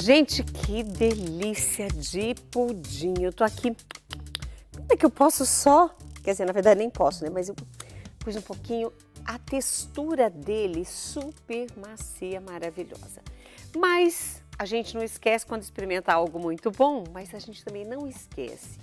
Gente, que delícia de pudim. Eu tô aqui. Como é que eu posso só? Quer dizer, na verdade nem posso, né? Mas eu pus um pouquinho. A textura dele super macia, maravilhosa. Mas a gente não esquece quando experimenta algo muito bom, mas a gente também não esquece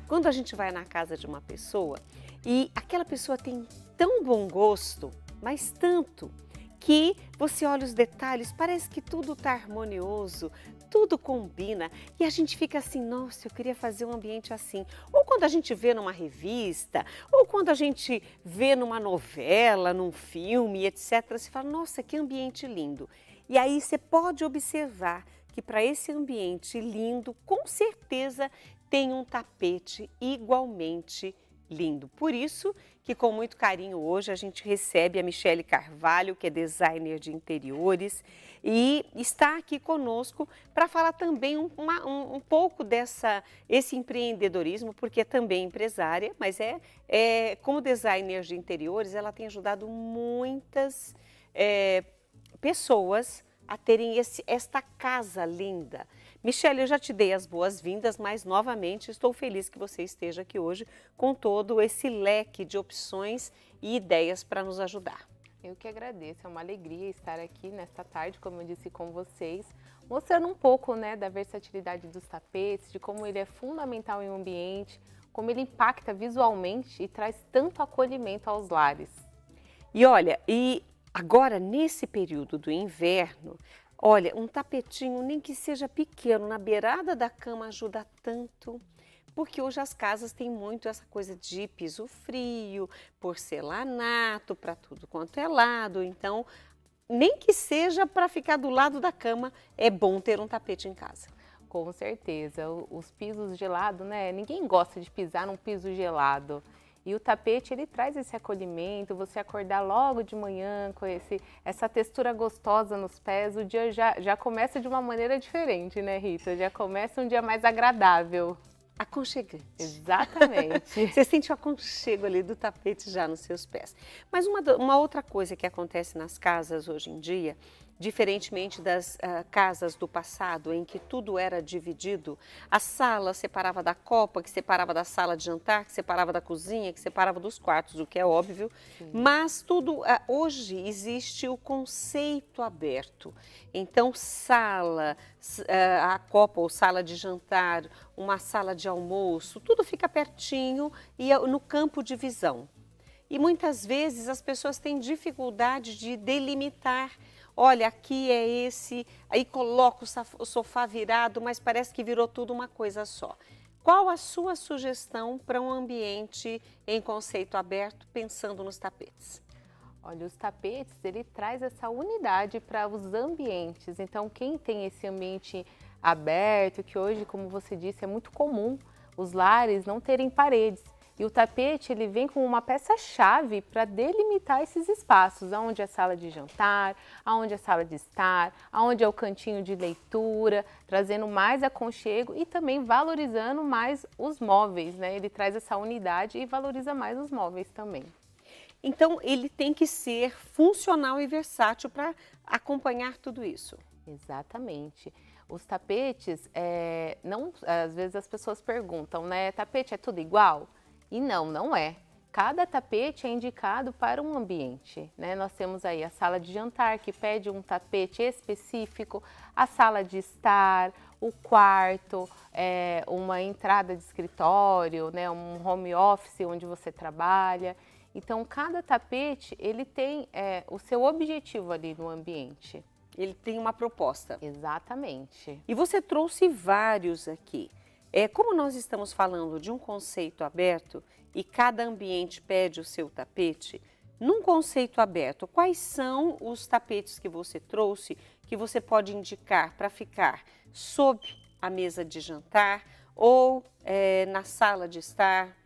quando a gente vai na casa de uma pessoa e aquela pessoa tem tão bom gosto, mas tanto, que você olha os detalhes, parece que tudo está harmonioso, tudo combina e a gente fica assim, nossa, eu queria fazer um ambiente assim. Ou quando a gente vê numa revista, ou quando a gente vê numa novela, num filme, etc. Você fala, nossa, que ambiente lindo. E aí você pode observar que para esse ambiente lindo, com certeza tem um tapete igualmente lindo. Por isso que com muito carinho hoje a gente recebe a Michele Carvalho, que é designer de interiores e está aqui conosco para falar também um pouco esse empreendedorismo, porque é também empresária, mas como designer de interiores, ela tem ajudado muitas pessoas a terem esta casa linda. Michele, eu já te dei as boas-vindas, mas novamente estou feliz que você esteja aqui hoje com todo esse leque de opções e ideias para nos ajudar. Eu que agradeço, é uma alegria estar aqui nesta tarde, como eu disse, com vocês, mostrando um pouco, né, da versatilidade dos tapetes, de como ele é fundamental em um ambiente, como ele impacta visualmente e traz tanto acolhimento aos lares. E olha, agora nesse período do inverno, olha, um tapetinho, nem que seja pequeno, na beirada da cama ajuda tanto. Porque hoje as casas têm muito essa coisa de piso frio, porcelanato para tudo quanto é lado. Então, nem que seja para ficar do lado da cama, é bom ter um tapete em casa. Com certeza, os pisos gelados, né? Ninguém gosta de pisar num piso gelado. E o tapete, ele traz esse acolhimento, você acordar logo de manhã com essa textura gostosa nos pés, o dia já começa de uma maneira diferente, né, Rita? Já começa um dia mais agradável. Aconchegante. Exatamente. Você sente o aconchego ali do tapete já nos seus pés. Mas uma outra coisa que acontece nas casas hoje em dia, diferentemente das casas do passado, em que tudo era dividido, a sala separava da copa, que separava da sala de jantar, que separava da cozinha, que separava dos quartos, o que é óbvio. Sim. Mas tudo, hoje existe o conceito aberto. Então, sala, a copa ou sala de jantar, uma sala de almoço, tudo fica pertinho e no campo de visão. E muitas vezes as pessoas têm dificuldade de delimitar. Olha, aqui é esse, aí coloca o sofá virado, mas parece que virou tudo uma coisa só. Qual a sua sugestão para um ambiente em conceito aberto, pensando nos tapetes? Olha, os tapetes, ele traz essa unidade para os ambientes. Então, quem tem esse ambiente aberto, que hoje, como você disse, é muito comum os lares não terem paredes. E o tapete, ele vem com uma peça-chave para delimitar esses espaços, aonde é a sala de jantar, aonde é a sala de estar, aonde é o cantinho de leitura, trazendo mais aconchego e também valorizando mais os móveis, né? Ele traz essa unidade e valoriza mais os móveis também. Então, ele tem que ser funcional e versátil para acompanhar tudo isso. Exatamente. Os tapetes, às vezes as pessoas perguntam, né? Tapete é tudo igual? E não é. Cada tapete é indicado para um ambiente, né? Nós temos aí a sala de jantar, que pede um tapete específico, a sala de estar, o quarto, uma entrada de escritório, né? Um home office onde você trabalha. Então, cada tapete, ele tem o seu objetivo ali no ambiente. Ele tem uma proposta. Exatamente. E você trouxe vários aqui. Como nós estamos falando de um conceito aberto e cada ambiente pede o seu tapete, num conceito aberto, quais são os tapetes que você trouxe que você pode indicar para ficar sob a mesa de jantar ou na sala de estar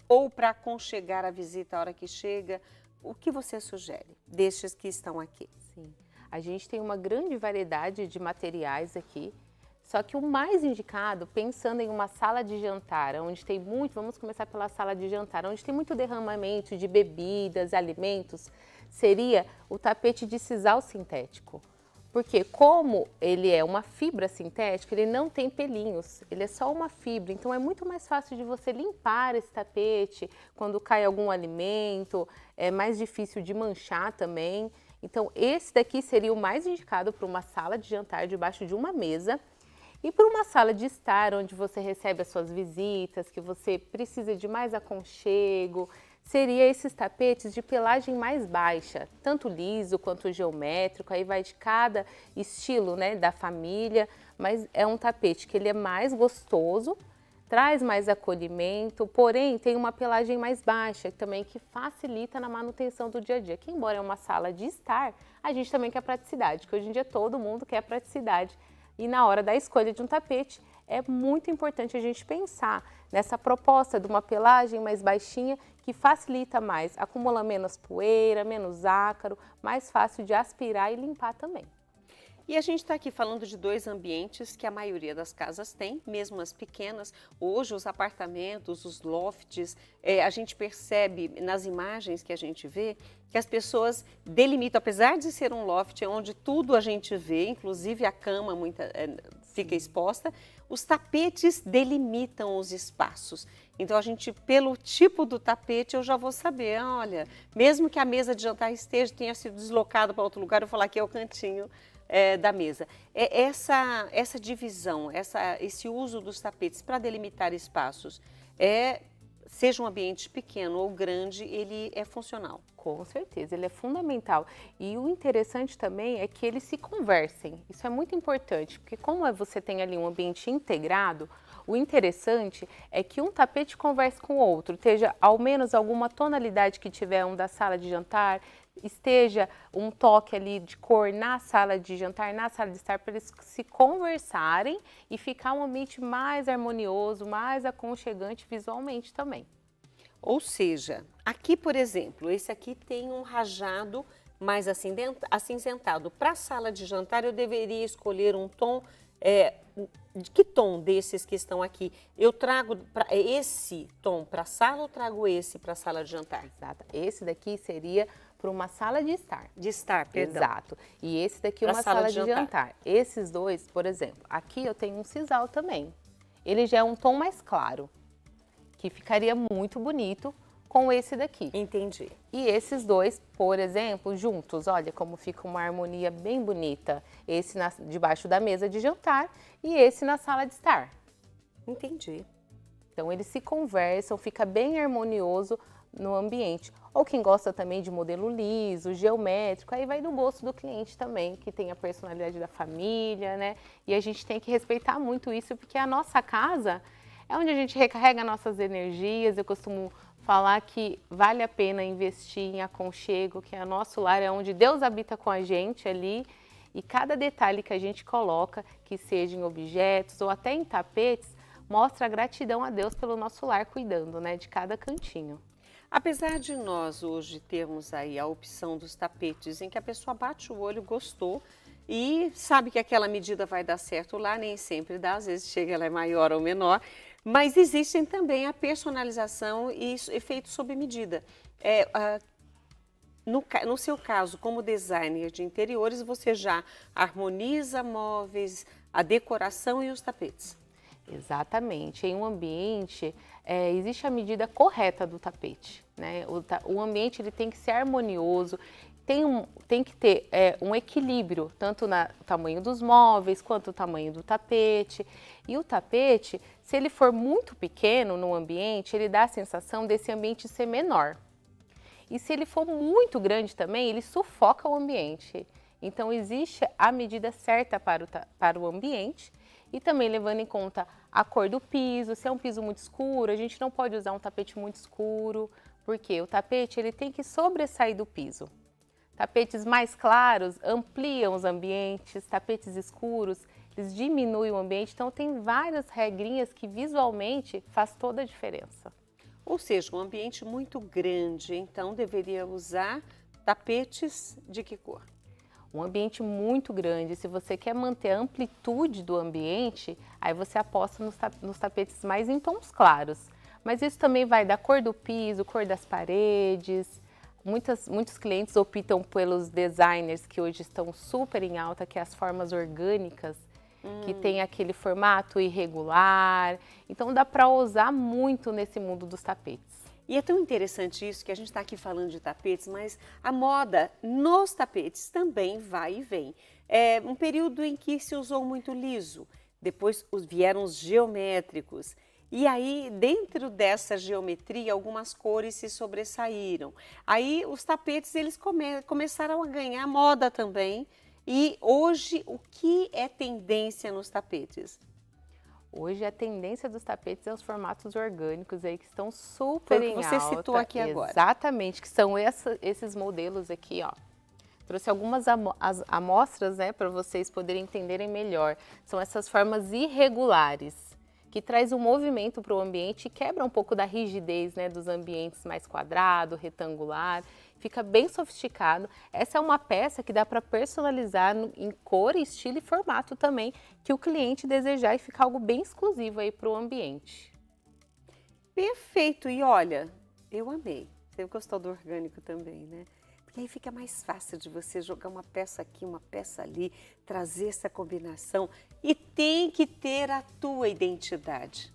ou para aconchegar a visita a hora que chega? O que você sugere destes que estão aqui? Sim, a gente tem uma grande variedade de materiais aqui. Só que o mais indicado, pensando em uma sala de jantar, onde tem muito, vamos começar pela sala de jantar, onde tem muito derramamento de bebidas, alimentos, seria o tapete de sisal sintético. Porque como ele é uma fibra sintética, ele não tem pelinhos, ele é só uma fibra. Então é muito mais fácil de você limpar esse tapete quando cai algum alimento, é mais difícil de manchar também. Então esse daqui seria o mais indicado para uma sala de jantar debaixo de uma mesa. E para uma sala de estar, onde você recebe as suas visitas, que você precisa de mais aconchego, seria esses tapetes de pelagem mais baixa, tanto liso quanto geométrico, aí vai de cada estilo, né, da família, mas é um tapete que ele é mais gostoso, traz mais acolhimento, porém tem uma pelagem mais baixa também que facilita na manutenção do dia a dia, que embora é uma sala de estar, a gente também quer praticidade, que hoje em dia todo mundo quer praticidade. E na hora da escolha de um tapete, é muito importante a gente pensar nessa proposta de uma pelagem mais baixinha que facilita mais, acumula menos poeira, menos ácaro, mais fácil de aspirar e limpar também. E a gente está aqui falando de dois ambientes que a maioria das casas tem, mesmo as pequenas. Hoje os apartamentos, os lofts, a gente percebe nas imagens que a gente vê que as pessoas delimitam, apesar de ser um loft onde tudo a gente vê, inclusive a cama fica exposta, os tapetes delimitam os espaços. Então a gente, pelo tipo do tapete, eu já vou saber, olha, mesmo que a mesa de jantar tenha sido deslocada para outro lugar, eu vou falar que é o cantinho da mesa. Essa divisão, esse uso dos tapetes para delimitar espaços, seja um ambiente pequeno ou grande, ele é funcional. Com certeza, ele é fundamental. E o interessante também é que eles se conversem. Isso é muito importante, porque como você tem ali um ambiente integrado, o interessante é que um tapete converse com o outro, esteja ao menos alguma tonalidade que tiver um da sala de jantar, esteja um toque ali de cor na sala de jantar, na sala de estar, para eles se conversarem e ficar um ambiente mais harmonioso, mais aconchegante visualmente também. Ou seja, aqui, por exemplo, esse aqui tem um rajado mais acinzentado. Para a sala de jantar, eu deveria escolher um tom. De que tom desses que estão aqui? Eu trago esse tom para a sala ou trago esse para a sala de jantar? Exato. Esse daqui seria para uma sala de estar. De estar, perdão. Exato. E esse daqui é uma sala de jantar. Esses dois, por exemplo, aqui eu tenho um sisal também. Ele já é um tom mais claro, que ficaria muito bonito com esse daqui. Entendi. E esses dois, por exemplo, juntos, olha como fica uma harmonia bem bonita. Esse debaixo da mesa de jantar e esse na sala de estar. Entendi. Então eles se conversam, fica bem harmonioso no ambiente. Ou quem gosta também de modelo liso, geométrico, aí vai do gosto do cliente também, que tem a personalidade da família, né? E a gente tem que respeitar muito isso, porque a nossa casa é onde a gente recarrega nossas energias. Eu costumo falar que vale a pena investir em aconchego, que é nosso lar, é onde Deus habita com a gente ali. E cada detalhe que a gente coloca, que seja em objetos ou até em tapetes, mostra a gratidão a Deus pelo nosso lar, cuidando, né, de cada cantinho. Apesar de nós hoje termos aí a opção dos tapetes em que a pessoa bate o olho, gostou e sabe que aquela medida vai dar certo lá, nem sempre dá, às vezes chega, ela é maior ou menor, mas existem também a personalização e efeito sob medida. No seu caso, como designer de interiores, você já harmoniza móveis, a decoração e os tapetes. Exatamente. Em um ambiente, existe a medida correta do tapete, né? O ambiente ele tem que ser harmonioso, tem que ter um equilíbrio, tanto no tamanho dos móveis, quanto o tamanho do tapete. E o tapete, se ele for muito pequeno no ambiente, ele dá a sensação desse ambiente ser menor. E se ele for muito grande também, ele sufoca o ambiente. Então, existe a medida certa para o ambiente e também levando em conta a cor do piso. Se é um piso muito escuro, a gente não pode usar um tapete muito escuro, porque o tapete ele tem que sobressair do piso. Tapetes mais claros ampliam os ambientes, tapetes escuros, eles diminuem o ambiente. Então, tem várias regrinhas que visualmente faz toda a diferença. Ou seja, um ambiente muito grande, então deveria usar tapetes de que cor? Um ambiente muito grande, se você quer manter a amplitude do ambiente, aí você aposta nos tapetes mais em tons claros. Mas isso também vai da cor do piso, cor das paredes, Muitos clientes optam pelos designers que hoje estão super em alta, que é as formas orgânicas, que tem aquele formato irregular. Então dá para usar muito nesse mundo dos tapetes. E é tão interessante isso que a gente está aqui falando de tapetes, mas a moda nos tapetes também vai e vem. É um período em que se usou muito liso, depois vieram os geométricos. E aí, dentro dessa geometria, algumas cores se sobressaíram. Aí, os tapetes, eles começaram a ganhar moda também. E hoje, o que é tendência nos tapetes? Hoje a tendência dos tapetes é os formatos orgânicos aí que estão super em alta. Foi o que você citou aqui agora. Exatamente, que são esses modelos aqui, ó. Trouxe algumas amostras, né, para vocês poderem entenderem melhor. São essas formas irregulares, que traz um movimento para o ambiente e quebra um pouco da rigidez, né, dos ambientes mais quadrado, retangular. Fica bem sofisticado. Essa é uma peça que dá para personalizar em cor, estilo e formato também, que o cliente desejar e ficar algo bem exclusivo aí para o ambiente. Perfeito! E olha, eu amei. Você gostou do orgânico também, né? Porque aí fica mais fácil de você jogar uma peça aqui, uma peça ali, trazer essa combinação. E tem que ter a tua identidade.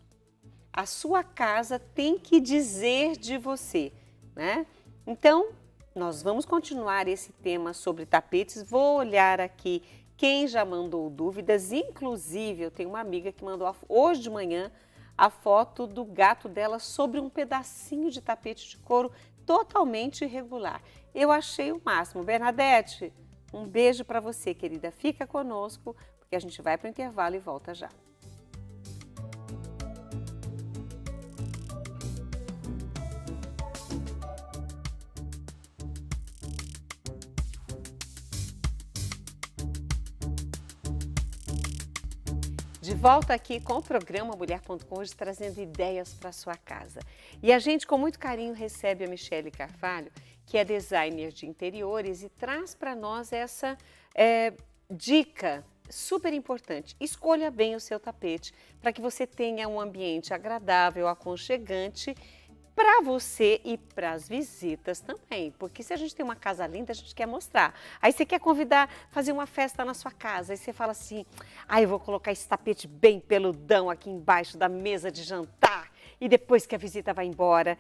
A sua casa tem que dizer de você, né? Então, nós vamos continuar esse tema sobre tapetes. Vou olhar aqui quem já mandou dúvidas. Inclusive, eu tenho uma amiga que mandou hoje de manhã a foto do gato dela sobre um pedacinho de tapete de couro totalmente irregular. Eu achei o máximo. Bernadette, um beijo para você, querida. Fica conosco, porque a gente vai para o intervalo e volta já. De volta aqui com o programa Mulher.com, hoje trazendo ideias para a sua casa. E a gente, com muito carinho, recebe a Michele Carvalho, que é designer de interiores e traz para nós essa dica super importante. Escolha bem o seu tapete para que você tenha um ambiente agradável, aconchegante, para você e para as visitas também, porque se a gente tem uma casa linda, a gente quer mostrar. Aí você quer convidar, fazer uma festa na sua casa, aí você fala assim, eu vou colocar esse tapete bem peludão aqui embaixo da mesa de jantar, e depois que a visita vai embora,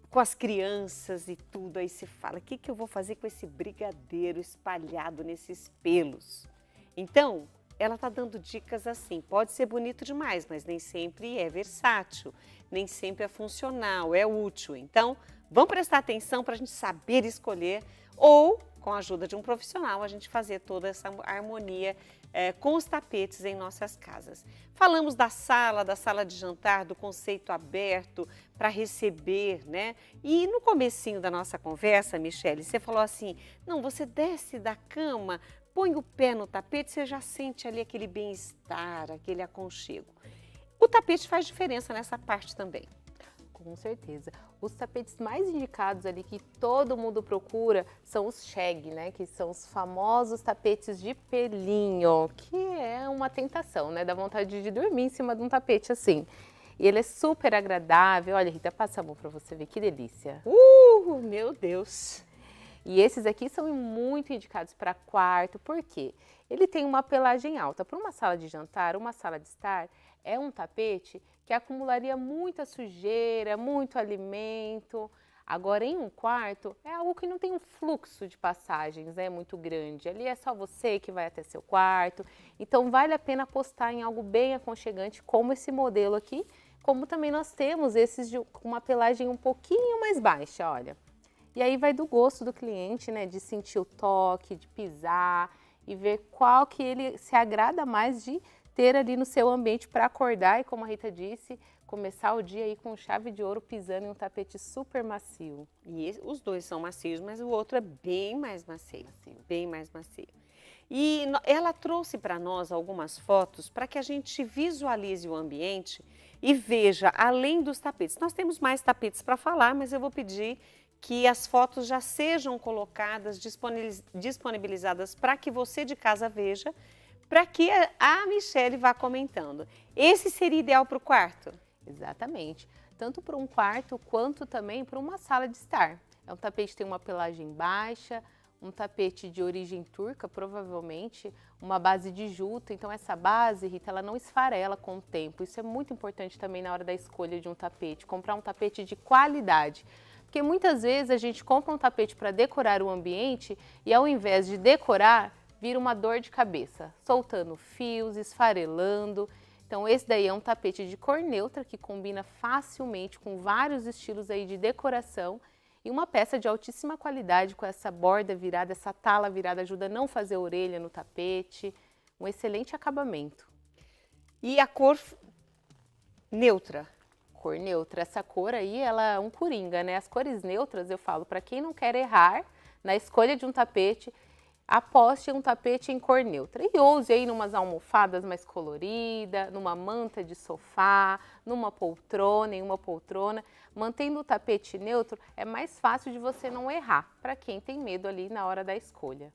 com as crianças e tudo, aí você fala, o que eu vou fazer com esse brigadeiro espalhado nesses pelos? Então, ela está dando dicas assim, pode ser bonito demais, mas nem sempre é versátil, nem sempre é funcional, é útil. Então, vamos prestar atenção para a gente saber escolher ou, com a ajuda de um profissional, a gente fazer toda essa harmonia com os tapetes em nossas casas. Falamos da sala de jantar, do conceito aberto para receber, né? E no comecinho da nossa conversa, Michele, você falou assim, não, você desce da cama, põe o pé no tapete, você já sente ali aquele bem-estar, aquele aconchego. O tapete faz diferença nessa parte também. Com certeza. Os tapetes mais indicados ali que todo mundo procura são os shag, né? Que são os famosos tapetes de pelinho, que é uma tentação, né? Dá vontade de dormir em cima de um tapete assim. E ele é super agradável. Olha, Rita, passa a mão para você ver que delícia. Meu Deus! E esses aqui são muito indicados para quarto, porque ele tem uma pelagem alta. Para uma sala de jantar, uma sala de estar, é um tapete que acumularia muita sujeira, muito alimento. Agora, em um quarto, é algo que não tem um fluxo de passagens, né, muito grande. Ali é só você que vai até seu quarto. Então, vale a pena apostar em algo bem aconchegante, como esse modelo aqui, como também nós temos esses com uma pelagem um pouquinho mais baixa, olha. E aí vai do gosto do cliente, né, de sentir o toque, de pisar e ver qual que ele se agrada mais de ter ali no seu ambiente para acordar e, como a Rita disse, começar o dia aí com chave de ouro pisando em um tapete super macio. E os dois são macios, mas o outro é bem mais macio, bem mais macio. E ela trouxe para nós algumas fotos para que a gente visualize o ambiente e veja, além dos tapetes. Nós temos mais tapetes para falar, mas eu vou pedir que as fotos já sejam colocadas, disponibilizadas para que você de casa veja, para que a Michele vá comentando. Esse seria ideal para o quarto? Exatamente. Tanto para um quarto quanto também para uma sala de estar. É um tapete que tem uma pelagem baixa, um tapete de origem turca, provavelmente, uma base de juta. Então essa base, Rita, ela não esfarela com o tempo. Isso é muito importante também na hora da escolha de um tapete. Comprar um tapete de qualidade. Porque muitas vezes a gente compra um tapete para decorar o ambiente e ao invés de decorar, vira uma dor de cabeça, soltando fios, esfarelando. Então esse daí é um tapete de cor neutra que combina facilmente com vários estilos aí de decoração e uma peça de altíssima qualidade com essa borda virada, essa tala virada ajuda a não fazer orelha no tapete, um excelente acabamento. E a cor neutra? Cor neutra, essa cor aí, ela é um coringa, né? As cores neutras, eu falo, para quem não quer errar na escolha de um tapete, aposte em um tapete em cor neutra e ouse aí numas almofadas mais coloridas, numa manta de sofá, numa poltrona, em uma poltrona. Mantendo o tapete neutro é mais fácil de você não errar, para quem tem medo ali na hora da escolha.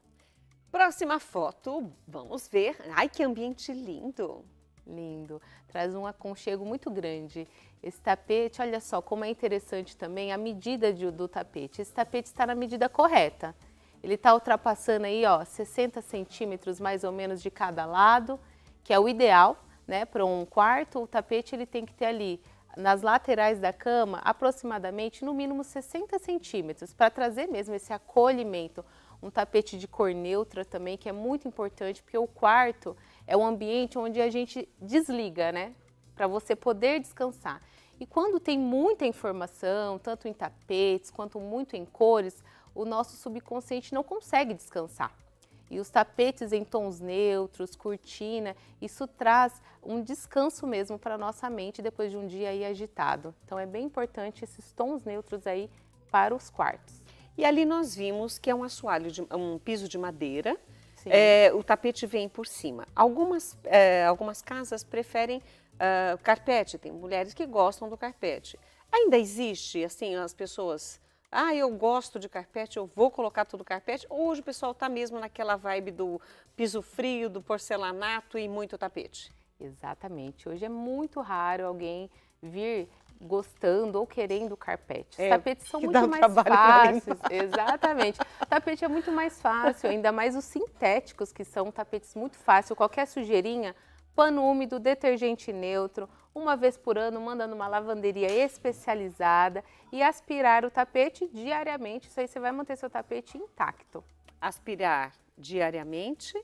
Próxima foto, vamos ver. Ai, que ambiente lindo! Lindo, traz um aconchego muito grande. Esse tapete, olha só como é interessante também a medida do tapete. Esse tapete está na medida correta. Ele está ultrapassando aí, ó, 60 centímetros mais ou menos de cada lado, que é o ideal, né? Para um quarto, o tapete ele tem que ter ali, nas laterais da cama, aproximadamente, no mínimo 60 centímetros, para trazer mesmo esse acolhimento. Um tapete de cor neutra também, que é muito importante, porque o quarto é o ambiente onde a gente desliga, né? Para você poder descansar. E quando tem muita informação, tanto em tapetes quanto muito em cores, o nosso subconsciente não consegue descansar. E os tapetes em tons neutros, cortina, isso traz um descanso mesmo para a nossa mente depois de um dia aí agitado. Então é bem importante esses tons neutros aí para os quartos. E ali nós vimos que é um assoalho, um piso de madeira, o tapete vem por cima. Algumas casas preferem carpete, tem mulheres que gostam do carpete. Ainda existe, assim, as pessoas, eu gosto de carpete, eu vou colocar tudo carpete. Hoje o pessoal está mesmo naquela vibe do piso frio, do porcelanato e muito tapete. Exatamente, hoje é muito raro alguém vir gostando ou querendo carpete. Os tapetes são muito mais fáceis. Exatamente. O tapete é muito mais fácil, ainda mais os sintéticos, que são tapetes muito fáceis. Qualquer sujeirinha, pano úmido, detergente neutro, uma vez por ano, manda numa lavanderia especializada e aspirar o tapete diariamente. Isso aí você vai manter seu tapete intacto. Aspirar diariamente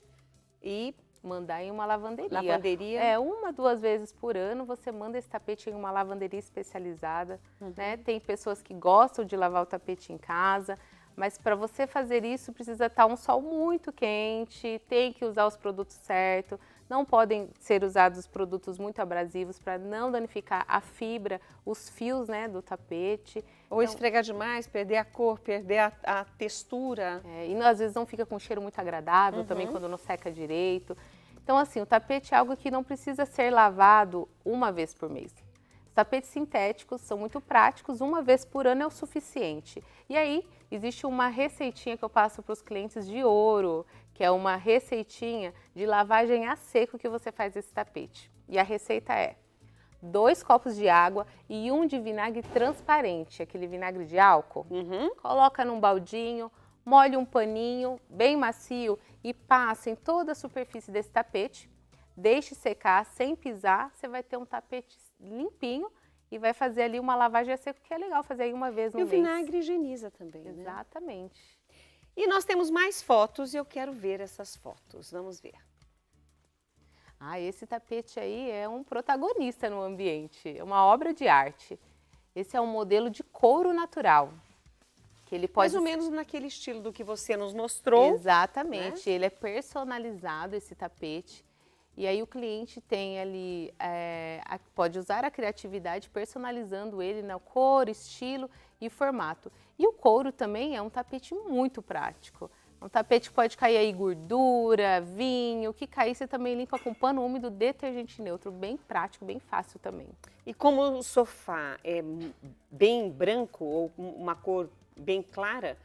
e mandar em uma lavanderia. Lavanderia? Uma, 2 vezes por ano você manda esse tapete em uma lavanderia especializada, né? Tem pessoas que gostam de lavar o tapete em casa, mas para você fazer isso precisa estar um sol muito quente, tem que usar os produtos certos, não podem ser usados os produtos muito abrasivos para não danificar a fibra, os fios, né, do tapete. Ou então, esfregar demais, perder a cor, perder a textura. E às vezes não fica com um cheiro muito agradável também quando não seca direito. Então, assim, o tapete é algo que não precisa ser lavado uma vez por mês. Os tapetes sintéticos são muito práticos, uma vez por ano é o suficiente. E aí, existe uma receitinha que eu passo para os clientes de ouro, que é uma receitinha de lavagem a seco que você faz esse tapete. E a receita é 2 copos de água e 1 de vinagre transparente, aquele vinagre de álcool. Coloca num baldinho, molhe um paninho bem macio e passa em toda a superfície desse tapete. Deixe secar sem pisar, você vai ter um tapete limpinho e vai fazer ali uma lavagem a seco, que é legal fazer aí uma vez no mês. E o vinagre higieniza também, né? Exatamente. E nós temos mais fotos e eu quero ver essas fotos. Vamos ver. Esse tapete aí é um protagonista no ambiente, é uma obra de arte. Esse é um modelo de couro natural. Que ele pode... Mais ou menos naquele estilo do que você nos mostrou. Exatamente, né? Ele é personalizado, esse tapete. E aí o cliente tem ali, pode usar a criatividade personalizando ele na cor, estilo e formato. E o couro também é um tapete muito prático. Um tapete que pode cair aí gordura, vinho, o que cair você também limpa com pano úmido, detergente neutro, bem prático, bem fácil também. E como o sofá é bem branco ou uma cor bem clara,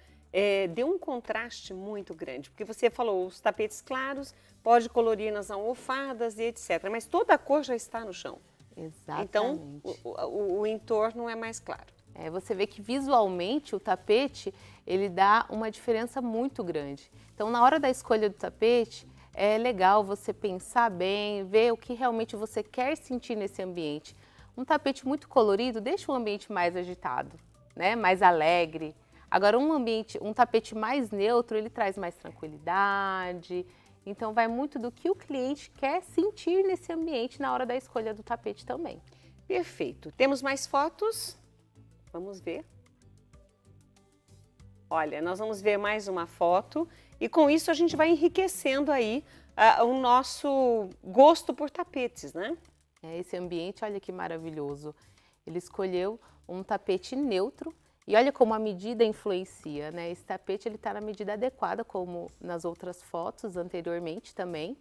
deu um contraste muito grande, porque você falou, os tapetes claros pode colorir nas almofadas e etc, mas toda a cor já está no chão. Exatamente. Então, o entorno é mais claro. Você vê que visualmente o tapete, ele dá uma diferença muito grande. Então, na hora da escolha do tapete, é legal você pensar bem, ver o que realmente você quer sentir nesse ambiente. Um tapete muito colorido deixa o ambiente mais agitado, né? Mais alegre. Agora, um tapete mais neutro, ele traz mais tranquilidade. Então, vai muito do que o cliente quer sentir nesse ambiente na hora da escolha do tapete também. Perfeito. Temos mais fotos? Vamos ver. Olha, nós vamos ver mais uma foto e com isso a gente vai enriquecendo aí o nosso gosto por tapetes, né? Esse ambiente, olha que maravilhoso. Ele escolheu um tapete neutro e olha como a medida influencia, né? Esse tapete ele está na medida adequada, como nas outras fotos anteriormente também.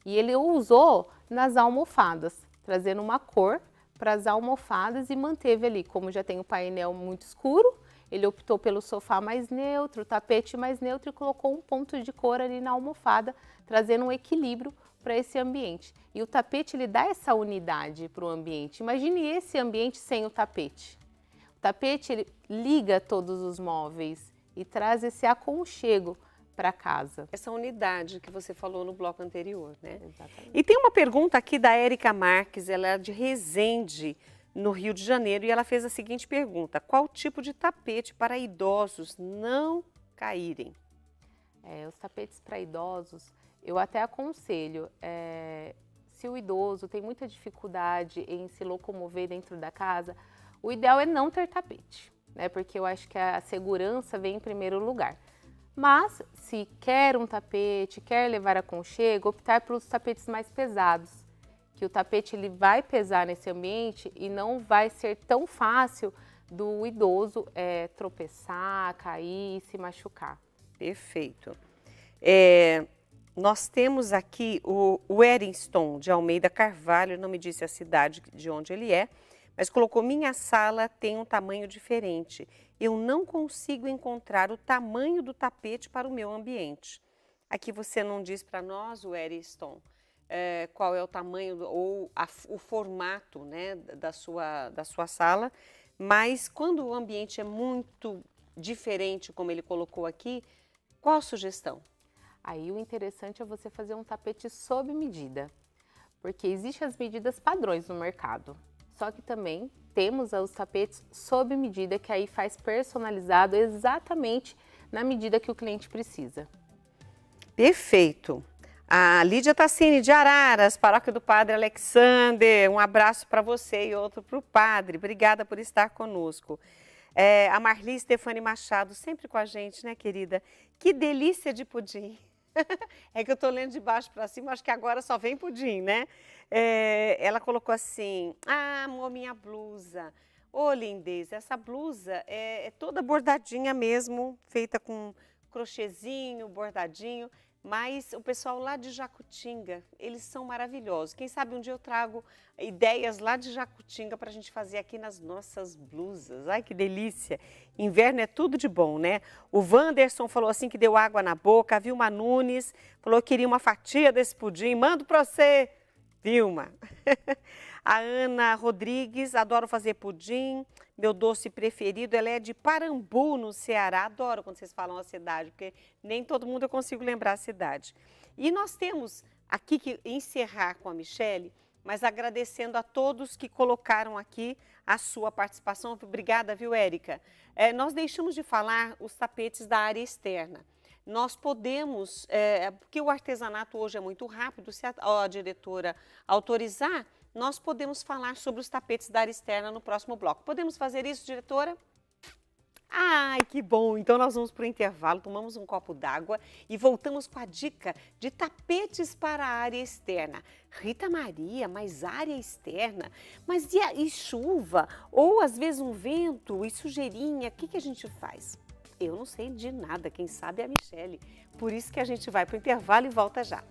E ele usou nas almofadas, trazendo uma cor para as almofadas e manteve ali, como já tem o painel muito escuro, ele optou pelo sofá mais neutro, tapete mais neutro e colocou um ponto de cor ali na almofada, trazendo um equilíbrio para esse ambiente. E o tapete ele dá essa unidade para o ambiente. Imagine esse ambiente sem o tapete. O tapete ele liga todos os móveis e traz esse aconchego para casa. Essa unidade que você falou no bloco anterior, né? Exatamente. E tem uma pergunta aqui da Érica Marques, ela é de Resende, no Rio de Janeiro, e ela fez a seguinte pergunta: qual tipo de tapete para idosos não caírem? Os tapetes para idosos, eu até aconselho, se o idoso tem muita dificuldade em se locomover dentro da casa, o ideal é não ter tapete, né? Porque eu acho que a segurança vem em primeiro lugar. Mas, se quer um tapete, quer levar aconchego, optar pelos tapetes mais pesados, que o tapete ele vai pesar nesse ambiente e não vai ser tão fácil do idoso tropeçar, cair, se machucar. Perfeito. Nós temos aqui o Wellington de Almeida Carvalho, não me disse a cidade de onde ele é, mas colocou: minha sala tem um tamanho diferente. Eu não consigo encontrar o tamanho do tapete para o meu ambiente. Aqui você não diz para nós, Wellington, qual é o tamanho ou o formato, né, da sua sala, mas quando o ambiente é muito diferente, como ele colocou aqui, qual a sugestão? Aí o interessante é você fazer um tapete sob medida, porque existem as medidas padrões no mercado, só que também temos os tapetes sob medida, que aí faz personalizado exatamente na medida que o cliente precisa. Perfeito. A Lídia Tassini de Araras, paróquia do Padre Alexander, um abraço para você e outro para o padre. Obrigada por estar conosco. A Marli Stefani Machado, sempre com a gente, né, querida? Que delícia de pudim. É que eu estou lendo de baixo para cima, acho que agora só vem pudim, né? Ela colocou assim: ah, amor, minha blusa. Ô, lindeza, essa blusa é toda bordadinha mesmo, feita com crochêzinho, bordadinho. Mas o pessoal lá de Jacutinga, eles são maravilhosos. Quem sabe um dia eu trago ideias lá de Jacutinga para a gente fazer aqui nas nossas blusas. Ai, que delícia! Inverno é tudo de bom, né? O Wanderson falou assim que deu água na boca. A Vilma Nunes falou que queria uma fatia desse pudim. Mando para você, Vilma. A Ana Rodrigues, adoro fazer pudim. Meu doce preferido, ela é de Parambu, no Ceará. Adoro quando vocês falam a cidade, porque nem todo mundo eu consigo lembrar a cidade. E nós temos aqui que encerrar com a Michele, mas agradecendo a todos que colocaram aqui a sua participação. Obrigada, viu, Érica? Nós deixamos de falar os tapetes da área externa. Nós podemos, porque o artesanato hoje é muito rápido, se a diretora autorizar, nós podemos falar sobre os tapetes da área externa no próximo bloco. Podemos fazer isso, diretora? Ai, que bom! Então nós vamos para o intervalo, tomamos um copo d'água e voltamos com a dica de tapetes para a área externa. Rita Maria, mas área externa? Mas e chuva? Ou às vezes um vento e sujeirinha, o que a gente faz? Eu não sei de nada, quem sabe é a Michele. Por isso que a gente vai para o intervalo e volta já.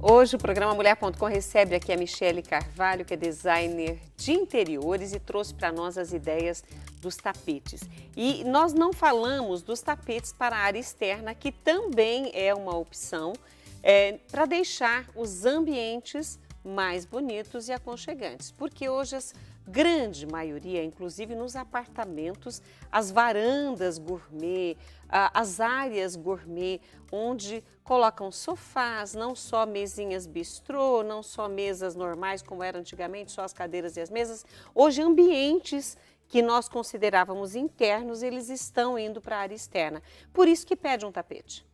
Hoje o programa Mulher.com recebe aqui a Michele Carvalho, que é designer de interiores e trouxe para nós as ideias dos tapetes. E nós não falamos dos tapetes para a área externa, que também é uma opção para deixar os ambientes mais bonitos e aconchegantes. Porque hoje grande maioria, inclusive nos apartamentos, as varandas gourmet, as áreas gourmet, onde colocam sofás, não só mesinhas bistrô, não só mesas normais como era antigamente, só as cadeiras e as mesas. Hoje, ambientes que nós considerávamos internos, eles estão indo para a área externa. Por isso que pede um tapete.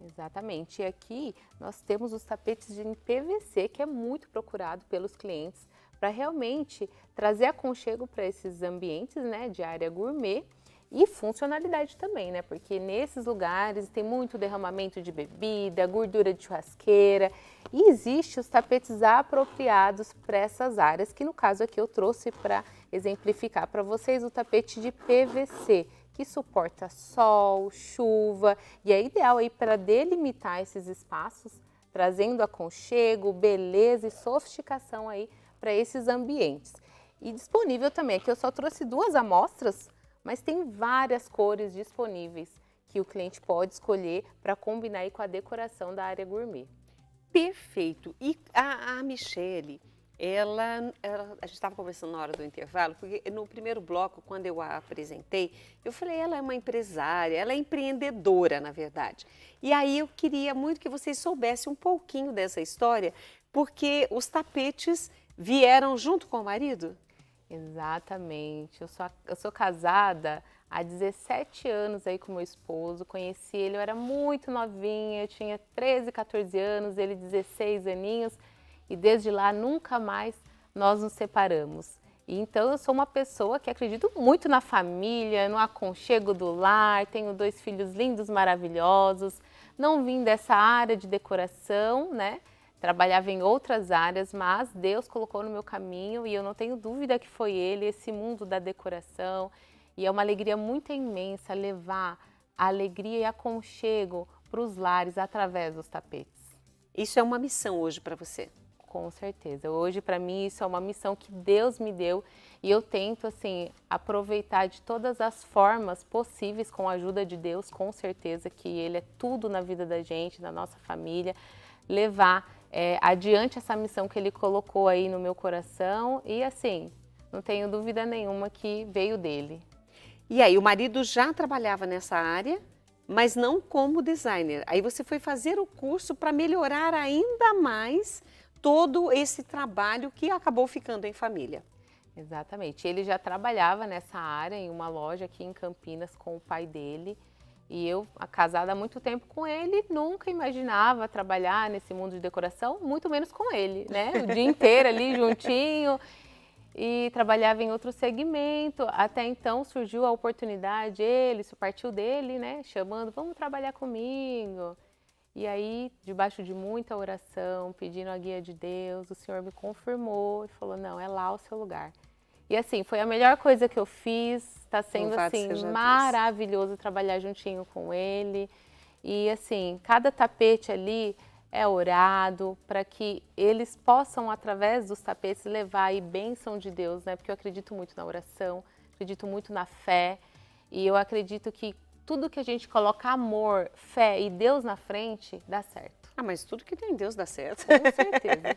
Exatamente. E aqui nós temos os tapetes de PVC, que é muito procurado pelos clientes, para realmente trazer aconchego para esses ambientes, né, de área gourmet e funcionalidade também, né, porque nesses lugares tem muito derramamento de bebida, gordura de churrasqueira e existe os tapetes apropriados para essas áreas, que no caso aqui eu trouxe para exemplificar para vocês o tapete de PVC, que suporta sol, chuva e é ideal aí para delimitar esses espaços, trazendo aconchego, beleza e sofisticação aí para esses ambientes. E disponível também, aqui eu só trouxe 2 amostras, mas tem várias cores disponíveis que o cliente pode escolher para combinar aí com a decoração da área gourmet. Perfeito. E a Michele, a gente estava conversando na hora do intervalo, porque no primeiro bloco, quando eu a apresentei, eu falei, ela é uma empresária, ela é empreendedora, na verdade. E aí eu queria muito que vocês soubessem um pouquinho dessa história, porque os tapetes vieram junto com o marido? Exatamente. Eu sou casada há 17 anos aí com meu esposo. Conheci ele, eu era muito novinha, eu tinha 13, 14 anos, ele 16 aninhos. E desde lá nunca mais nós nos separamos. E então eu sou uma pessoa que acredito muito na família, no aconchego do lar, tenho 2 filhos lindos, maravilhosos. Não vim dessa área de decoração, né? Trabalhava em outras áreas, mas Deus colocou no meu caminho e eu não tenho dúvida que foi Ele, esse mundo da decoração. E é uma alegria muito imensa levar a alegria e aconchego para os lares através dos tapetes. Isso é uma missão hoje para você? Com certeza. Hoje, para mim, isso é uma missão que Deus me deu e eu tento, assim, aproveitar de todas as formas possíveis com a ajuda de Deus, com certeza que Ele é tudo na vida da gente, da nossa família, levar adiante essa missão que Ele colocou aí no meu coração e, assim, não tenho dúvida nenhuma que veio dele. E aí, o marido já trabalhava nessa área, mas não como designer. Aí você foi fazer o curso para melhorar ainda mais todo esse trabalho que acabou ficando em família. Exatamente. Ele já trabalhava nessa área em uma loja aqui em Campinas com o pai dele. E eu, casada há muito tempo com ele, nunca imaginava trabalhar nesse mundo de decoração, muito menos com ele, né? O dia inteiro ali juntinho e trabalhava em outro segmento. Até então surgiu a oportunidade, isso partiu dele, né? Chamando, vamos trabalhar comigo. E aí, debaixo de muita oração, pedindo a guia de Deus, o Senhor me confirmou e falou, não, é lá o seu lugar. E assim, foi a melhor coisa que eu fiz, está sendo Louvado assim, seja maravilhoso trabalhar juntinho com ele. E assim, cada tapete ali é orado para que eles possam, através dos tapetes, levar aí bênção de Deus, né? Porque eu acredito muito na oração, acredito muito na fé e eu acredito que tudo que a gente coloca amor, fé e Deus na frente, dá certo. Ah, mas tudo que tem Deus dá certo. Com certeza.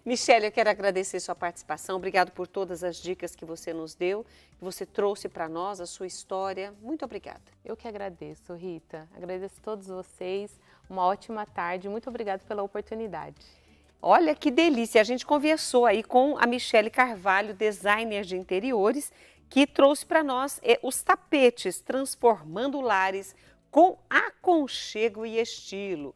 Michele, eu quero agradecer sua participação. Obrigado por todas as dicas que você nos deu, que você trouxe para nós, a sua história. Muito obrigada. Eu que agradeço, Rita. Agradeço a todos vocês. Uma ótima tarde. Muito obrigada pela oportunidade. Olha que delícia. A gente conversou aí com a Michele Carvalho, designer de interiores, que trouxe para nós os tapetes transformando lares com aconchego e estilo.